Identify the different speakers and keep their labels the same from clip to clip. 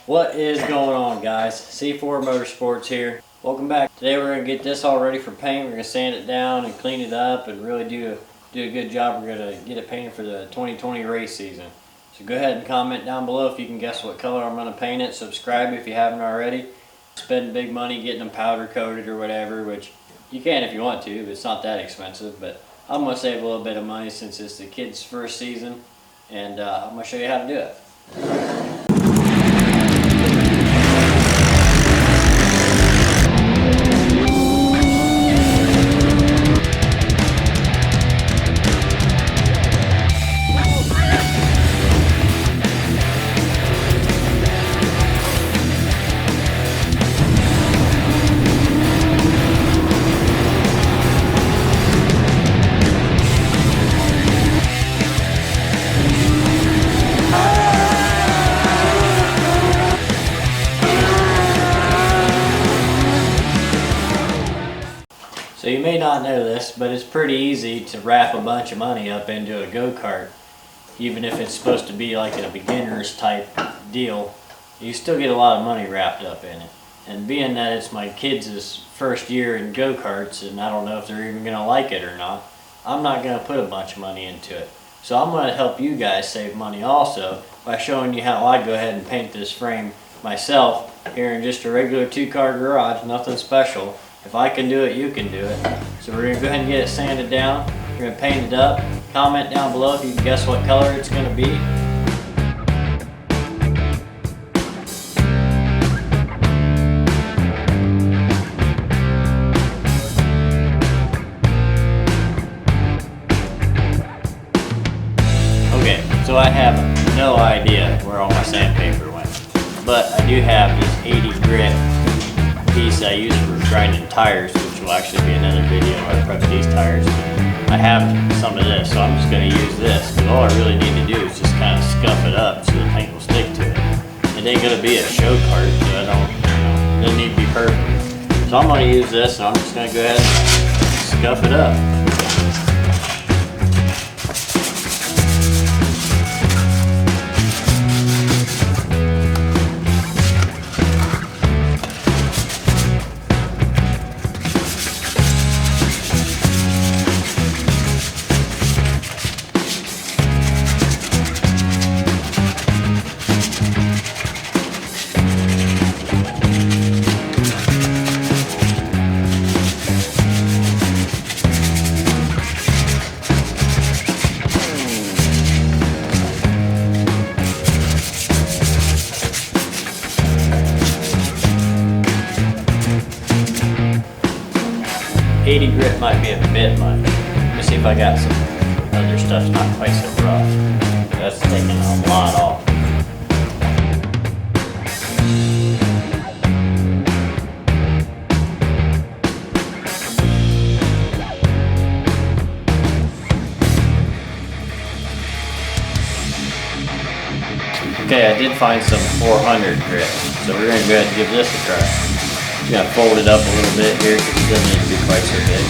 Speaker 1: What is going on, guys? C4 Motorsports here. Welcome back. Today we're going to get this all ready for paint. We're going to sand it down and clean it up and really do a good job. We're going to get it painted for the 2020 race season. So go ahead and comment down below if you can guess what color I'm going to paint it. Subscribe if you haven't already. Spend big money getting them powder coated or whatever, which you can if you want to, but it's not that expensive. But I'm going to save a little bit of money since it's the kids' first season, and I'm going to show you how to do it. So you may not know this, but it's pretty easy to wrap a bunch of money up into a go-kart. Even if it's supposed to be like a beginner's type deal, you still get a lot of money wrapped up in it. And being that it's my kids' first year in go-karts, and I don't know if they're even going to like it or not, I'm not going to put a bunch of money into it. So I'm going to help you guys save money also by showing you how I go ahead and paint this frame myself here in just a regular 2-car garage, nothing special. If I can do it, you can do it. So we're going to go ahead and get it sanded down. We're going to paint it up. Comment down below if you can guess what color it's going to be. Okay, so I have no idea where all my sandpaper went. But I do have this 80 grit piece I use for grinding tires, which will actually be another video where I prep these tires. I have some of this, so I'm just going to use this, because all I really need to do is just kind of scuff it up so the paint will stick to it. It ain't going to be a show cart, so it doesn't need to be perfect. So I'm going to use this, and I'm just going to go ahead and scuff it up. 80 grit might be a bit much. Let me see if I got some other stuff not quite so rough. That's taking a lot off. Okay, I did find some 400 grit, so we're going to go ahead and give this a try. I'm going to fold it up a little bit here because it doesn't need to be quite so big.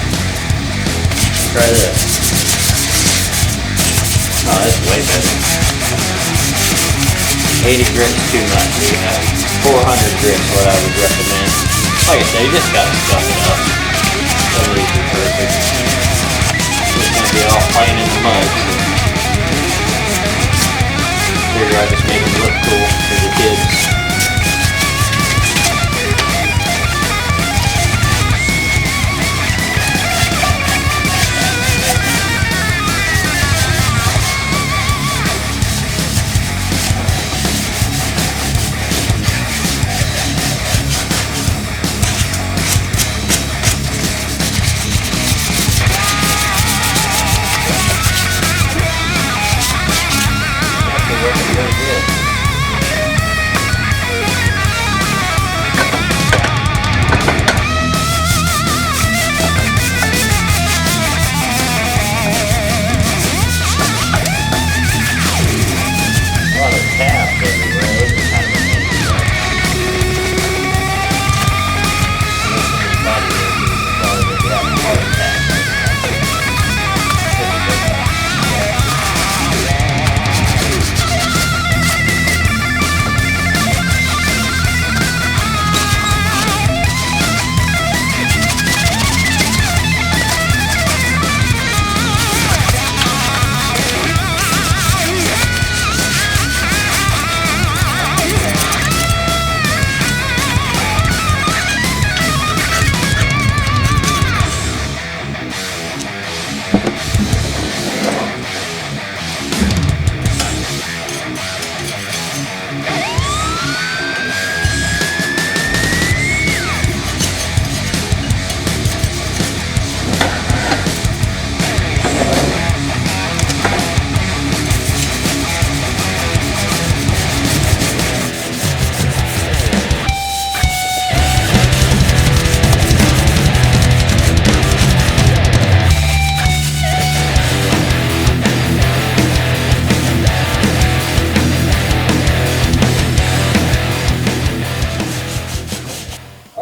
Speaker 1: Try this. Oh, that's way better. 80 grit's too much. 400 grit's what I would recommend. Like I said, you just got to stuff it up. Doesn't need to be perfect. It's going to be all plain in the mud. Figure I just make it look cool for the kids.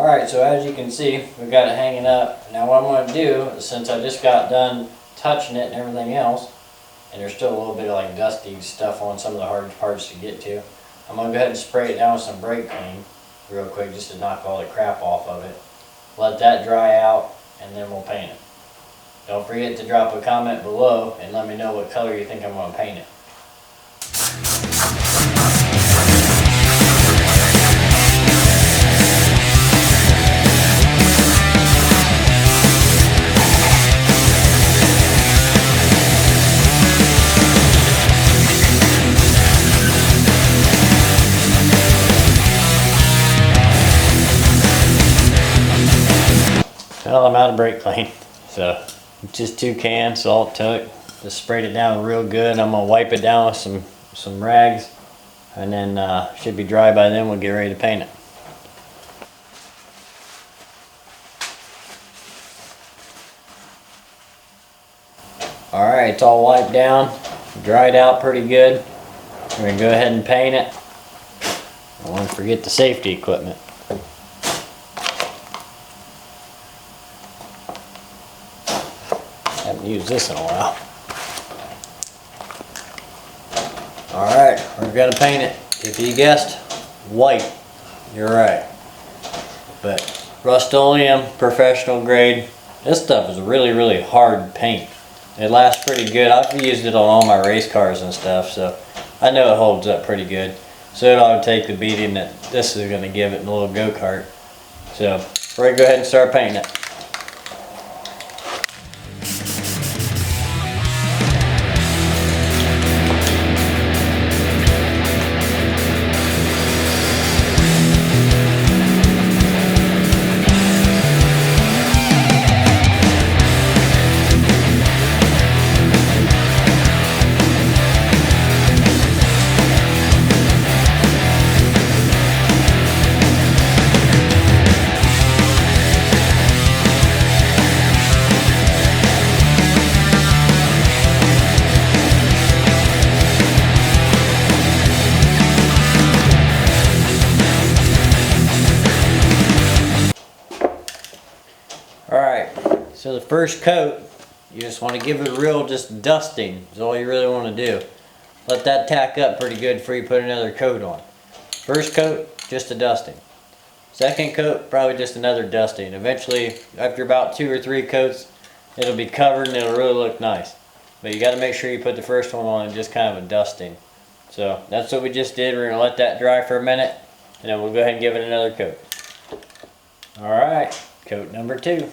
Speaker 1: Alright, so as you can see, we've got it hanging up. Now what I'm going to do, since I just got done touching it and everything else, and there's still a little bit of like dusty stuff on some of the hard parts to get to, I'm going to go ahead and spray it down with some brake clean real quick just to knock all the crap off of it. Let that dry out, and then we'll paint it. Don't forget to drop a comment below and let me know what color you think I'm going to paint it. Well, I'm out of brake clean, so just 2 cans, all it took. Just sprayed it down real good. I'm gonna wipe it down with some rags, and then should be dry by then. We'll get ready to paint it. All right, it's all wiped down, dried out pretty good. We're gonna go ahead and paint it. I don't want to forget the safety equipment. Haven't used this in a while. Alright, we're gonna paint it. If you guessed white, you're right. But Rust-Oleum, professional grade. This stuff is really hard paint. It lasts pretty good. I've used it on all my race cars and stuff, so I know it holds up pretty good. So it ought to take the beating that this is gonna give it in a little go-kart. So we're gonna go ahead and start painting it. Alright, so the first coat, you just want to give it a real just dusting, is all you really want to do. Let that tack up pretty good before you put another coat on. First coat, just a dusting. Second coat, probably just another dusting. Eventually, after about 2 or 3 coats, it'll be covered and it'll really look nice. But you got to make sure you put the first one on and just kind of a dusting. So that's what we just did. We're going to let that dry for a minute, and then we'll go ahead and give it another coat. Alright, coat number 2.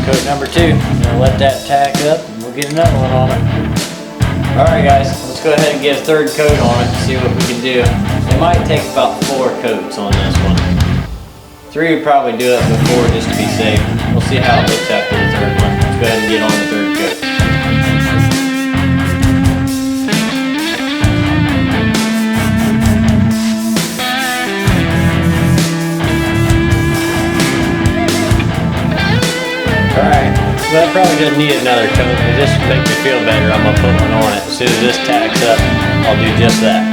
Speaker 1: Coat number 2. I'm going to let that tack up and we'll get another one on it. Alright guys, let's go ahead and get a third coat on it and see what we can do. It might take about 4 coats on this one. 3 would probably do it before just to be safe. We'll see how it looks after the third one. Let's go ahead and get on the third coat. Alright, so that probably doesn't need another coat, but just to make me feel better, I'm going to put one on it. As soon as this tacks up, I'll do just that.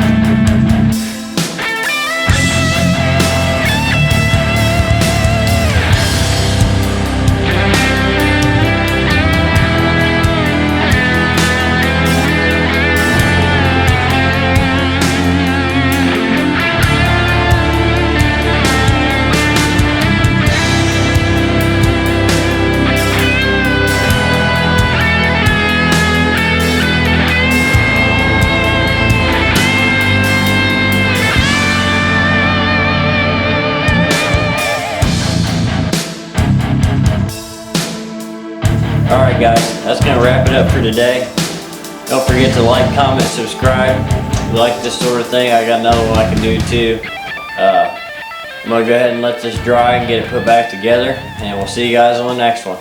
Speaker 1: Alright guys, that's going to wrap it up for today. Don't forget to like, comment, subscribe. If you like this sort of thing, I got another one I can do too. I'm going to go ahead and let this dry and get it put back together, and we'll see you guys on the next one.